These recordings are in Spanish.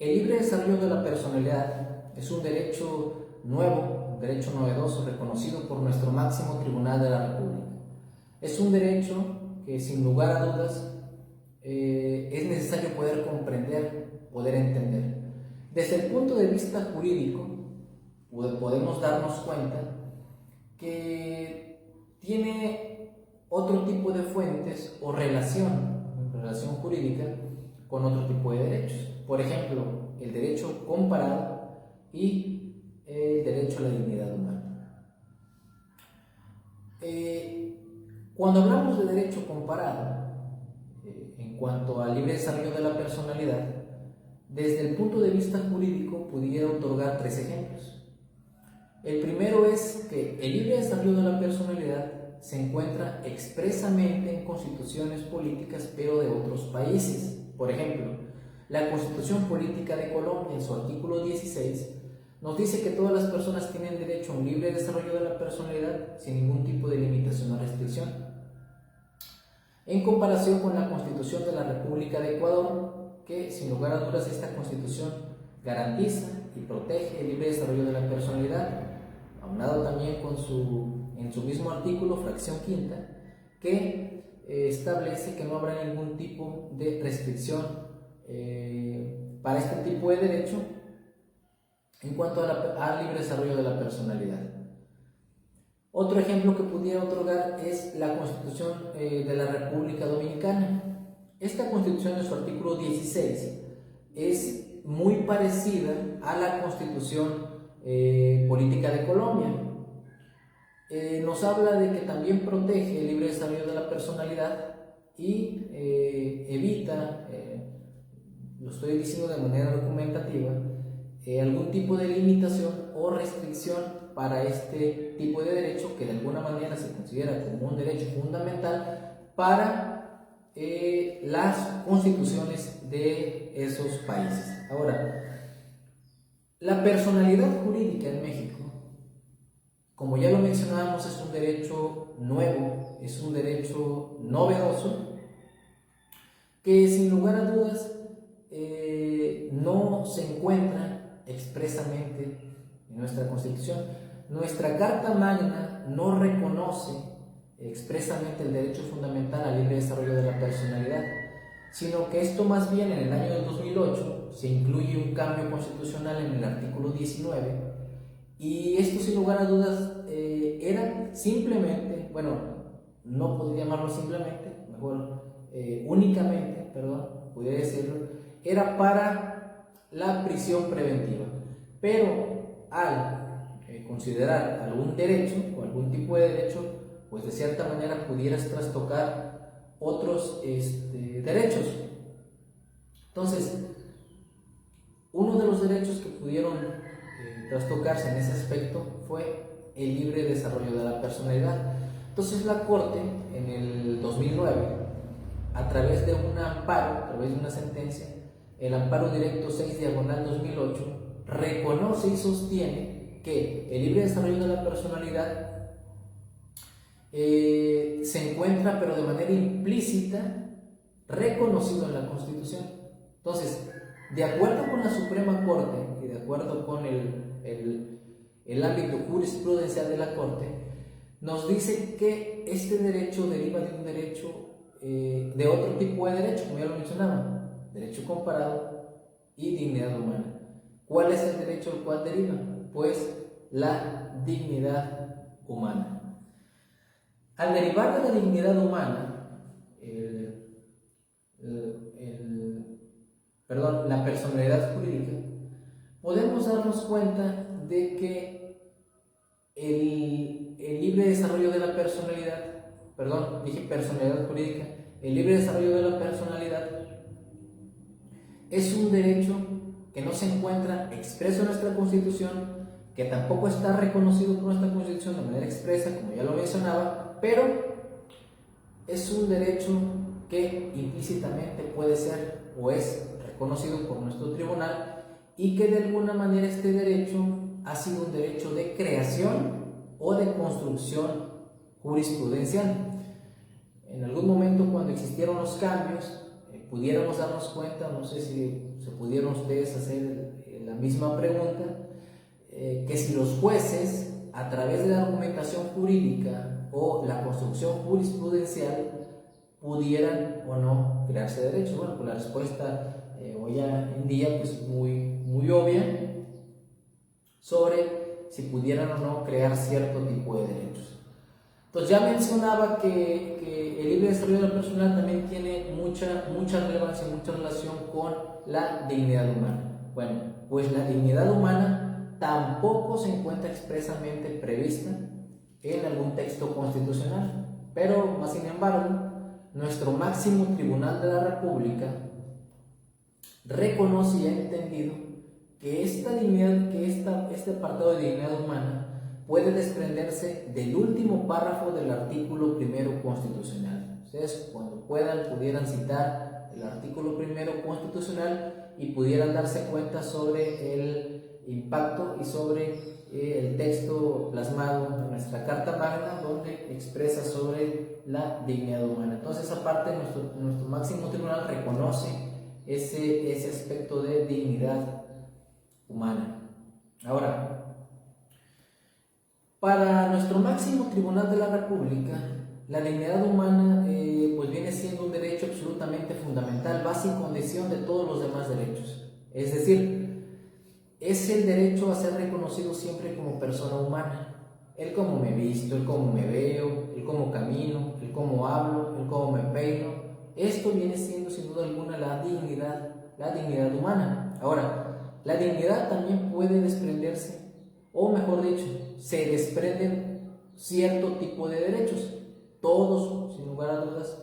El libre desarrollo de la personalidad es un derecho nuevo, un derecho novedoso reconocido por nuestro máximo tribunal de la República. Es un derecho que sin lugar a dudas es necesario poder comprender, poder entender. Desde el punto de vista jurídico podemos darnos cuenta que tiene otro tipo de fuentes o relación jurídica con otro tipo de derechos. Por ejemplo, el derecho comparado y el derecho a la dignidad humana. Cuando hablamos de derecho comparado, en cuanto al libre desarrollo de la personalidad, desde el punto de vista jurídico pudiera otorgar 3 ejemplos. El primero es que el libre desarrollo de la personalidad se encuentra expresamente en constituciones políticas, pero de otros países. Por ejemplo, la Constitución Política de Colombia, en su artículo 16, nos dice que todas las personas tienen derecho a un libre desarrollo de la personalidad sin ningún tipo de limitación o restricción. En comparación con la Constitución de la República de Ecuador, que sin lugar a dudas esta Constitución garantiza y protege el libre desarrollo de la personalidad, aunado también en su mismo artículo, fracción quinta, que establece que no habrá ningún tipo de restricción para este tipo de derecho en cuanto al libre desarrollo de la personalidad. Otro ejemplo que pudiera otorgar es la Constitución de la República Dominicana. Esta Constitución, en su artículo 16, es muy parecida a la Constitución Política de Colombia. Nos habla de que también protege el libre desarrollo de la personalidad y evita, lo estoy diciendo de manera documentativa, algún tipo de limitación o restricción para este tipo de derecho que de alguna manera se considera como un derecho fundamental para las constituciones de esos países. Ahora, la personalidad jurídica en México, como ya lo mencionábamos, es un derecho nuevo, es un derecho novedoso que sin lugar a dudas no se encuentra expresamente en nuestra Constitución. Nuestra Carta Magna no reconoce expresamente el derecho fundamental al libre desarrollo de la personalidad, sino que esto más bien en el año del 2008 se incluye un cambio constitucional en el artículo 19, y esto sin lugar a dudas era simplemente, bueno, no podría llamarlo simplemente, mejor únicamente, perdón, podría decirlo, era para la prisión preventiva. Pero al considerar algún derecho o algún tipo de derecho, pues de cierta manera pudieras trastocar otros derechos. Entonces, uno de los derechos que pudieron trastocarse en ese aspecto fue el libre desarrollo de la personalidad. Entonces la Corte en el 2009, a través de un amparo, a través de una sentencia, el amparo directo 6/2008, reconoce y sostiene que el libre desarrollo de la personalidad se encuentra, pero de manera implícita, reconocido en la Constitución. Entonces, de acuerdo con la Suprema Corte y de acuerdo con el ámbito jurisprudencial de la Corte, nos dice que este derecho deriva de un derecho, de otro tipo de derecho, como ya lo mencionaba, derecho comparado y dignidad humana. ¿Cuál es el derecho del cual deriva? Pues la dignidad humana. Al derivar de la dignidad humana, la personalidad jurídica, podemos darnos cuenta de que el libre desarrollo de la personalidad, personalidad jurídica, el libre desarrollo de la personalidad es un derecho que no se encuentra expreso en nuestra Constitución, que tampoco está reconocido por nuestra Constitución de manera expresa, como ya lo mencionaba, pero es un derecho que implícitamente puede ser o es reconocido por nuestro tribunal, y que de alguna manera este derecho ha sido un derecho de creación o de construcción jurisprudencial. En algún momento, cuando existieron los cambios, pudiéramos darnos cuenta, no sé si se pudieron ustedes hacer la misma pregunta, que si los jueces, a través de la argumentación jurídica o la construcción jurisprudencial, pudieran o no crearse derechos. Bueno, pues la respuesta hoy en día pues muy obvia sobre si pudieran o no crear cierto tipo de derechos. Entonces ya mencionaba que el libre desarrollo de la personalidad también tiene mucha relevancia, mucha relación con la dignidad humana. Bueno, pues la dignidad humana tampoco se encuentra expresamente prevista en algún texto constitucional, pero más sin embargo, nuestro máximo tribunal de la República reconoce y ha entendido que esta dignidad, este apartado de dignidad humana puede desprenderse del último párrafo del artículo primero constitucional. Ustedes cuando pudieran citar el artículo primero constitucional y pudieran darse cuenta sobre el impacto y sobre el texto plasmado en nuestra Carta Magna, donde expresa sobre la dignidad humana. Entonces, esa parte, nuestro máximo tribunal reconoce ese aspecto de dignidad humana. Ahora, para nuestro máximo tribunal de la República, la dignidad humana pues viene siendo un derecho absolutamente fundamental, base y condición de todos los demás derechos. Es decir, es el derecho a ser reconocido siempre como persona humana. El cómo me visto, el cómo me veo, el cómo camino, el cómo hablo, el cómo me peino. Esto viene siendo sin duda alguna la dignidad humana. Ahora, la dignidad también puede desprenderse, o mejor dicho, se desprenden cierto tipo de derechos. Todos, sin lugar a dudas,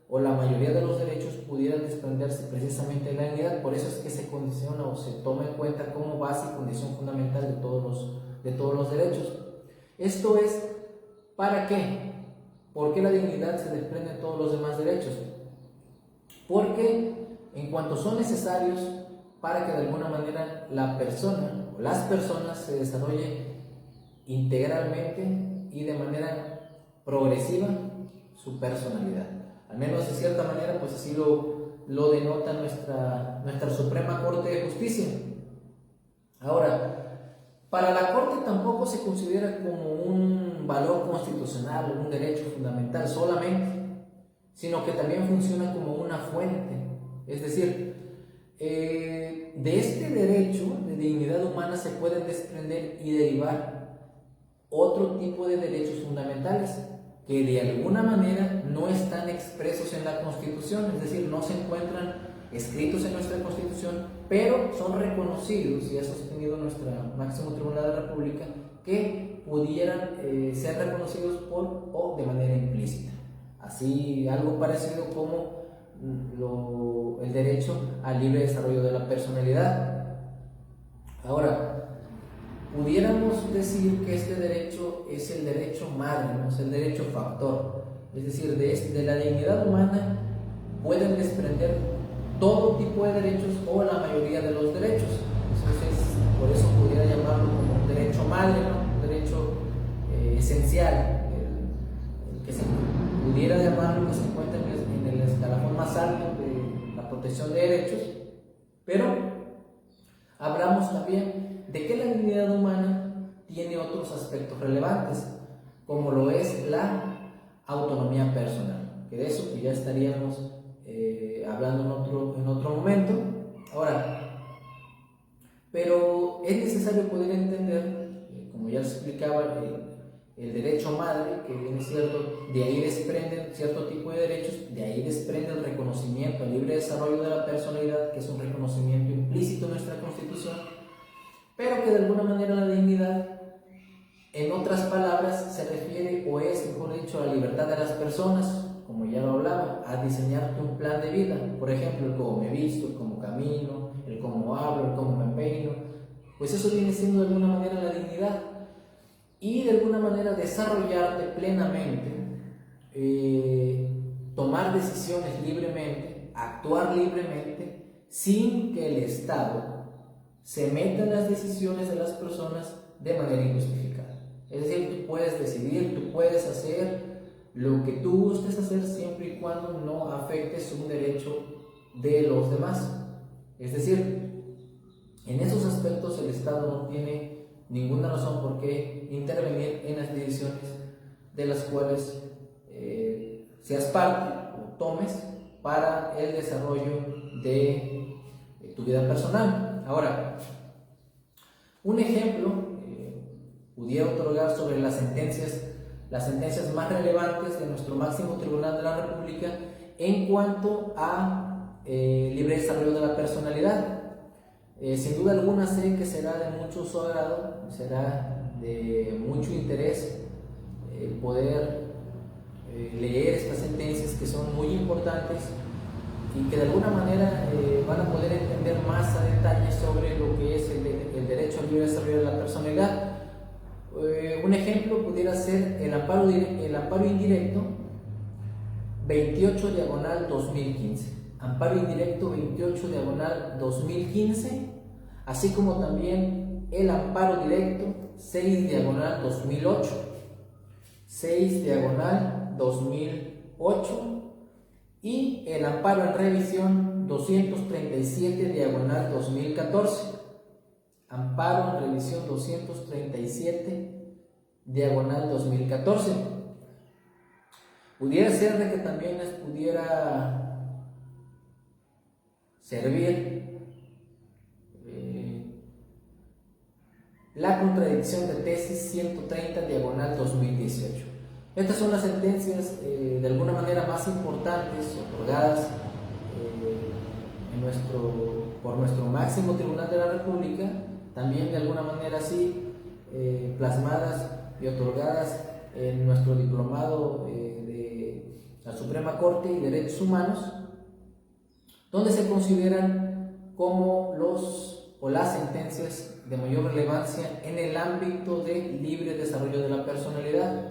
o la mayoría de los derechos pudieran desprenderse precisamente de la dignidad. Por eso es que se condiciona o se toma en cuenta como base y condición fundamental de todos los derechos. Esto es, ¿para qué? ¿Por qué la dignidad se desprende de todos los demás derechos? Porque en cuanto son necesarios para que de alguna manera la persona o las personas se desarrollen integralmente y de manera progresiva su personalidad. Al menos de cierta manera, pues así lo denota nuestra Suprema Corte de Justicia. Ahora, para la Corte tampoco se considera como un valor constitucional o un derecho fundamental solamente, sino que también funciona como una fuente. Es decir, de este derecho de dignidad humana se pueden desprender y derivar otro tipo de derechos fundamentales que de alguna manera no están expresos en la Constitución, es decir, no se encuentran escritos en nuestra Constitución, pero son reconocidos y ha sostenido nuestro máximo tribunal de la República que pudieran ser reconocidos por o de manera implícita. Así, algo parecido como el derecho al libre desarrollo de la personalidad. Ahora, pudiéramos decir que este derecho es el derecho madre, ¿no? Es el derecho factor. Es decir, de la dignidad humana pueden desprender todo tipo de derechos o la mayoría de los derechos. Entonces, por eso pudiera llamarlo como un derecho madre, ¿no? Un derecho esencial, el que se pudiera llamarlo que se encuentra en el escalafón más alto de la protección de derechos. Pero hablamos también de que la dignidad humana tiene otros aspectos relevantes, como lo es la autonomía personal, que de eso que ya estaríamos hablando en otro momento. Ahora, pero es necesario poder entender, como ya les explicaba, el derecho madre, que viene cierto, de ahí desprenden cierto tipo de derechos, de ahí desprende el reconocimiento al libre desarrollo de la personalidad, que es un reconocimiento implícito en nuestra Constitución, pero que de alguna manera la dignidad, en otras palabras, se refiere, o es, mejor dicho, a la libertad de las personas, como ya lo hablaba, a diseñarte un plan de vida. Por ejemplo, el cómo me visto, el cómo camino, el cómo hablo, el cómo me peino. Pues eso viene siendo de alguna manera la dignidad. Y de alguna manera desarrollarte plenamente, tomar decisiones libremente, actuar libremente, sin que el Estado se meta en las decisiones de las personas de manera injustificada. Es decir, tú puedes decidir, tú puedes hacer lo que tú gustes hacer siempre y cuando no afectes un derecho de los demás. Es decir, en esos aspectos el Estado no tiene ninguna razón por qué intervenir en las decisiones de las cuales seas parte o tomes para el desarrollo de tu vida personal. Ahora, un ejemplo pudiera otorgar sobre las sentencias más relevantes de nuestro máximo tribunal de la República en cuanto a libre desarrollo de la personalidad. Sin duda alguna sé que será de mucho su agrado, será de mucho interés poder leer estas sentencias, que son muy importantes y que de alguna manera van a poder entender más a detalle sobre lo que es el derecho al libre desarrollo de la personalidad. Un ejemplo pudiera ser el amparo indirecto 28/2015, amparo indirecto 28/2015, así como también el amparo directo 6/2008, 6/2008 y el amparo en revisión 237/2014, amparo en revisión 237/2014. Pudiera ser de que también les pudiera servir la contradicción de tesis 130/2018. Estas son las sentencias de alguna manera más importantes otorgadas por nuestro máximo tribunal de la República, también de alguna manera así plasmadas y otorgadas en nuestro diplomado de la Suprema Corte y Derechos Humanos, donde se consideran como las sentencias de mayor relevancia en el ámbito del libre desarrollo de la personalidad.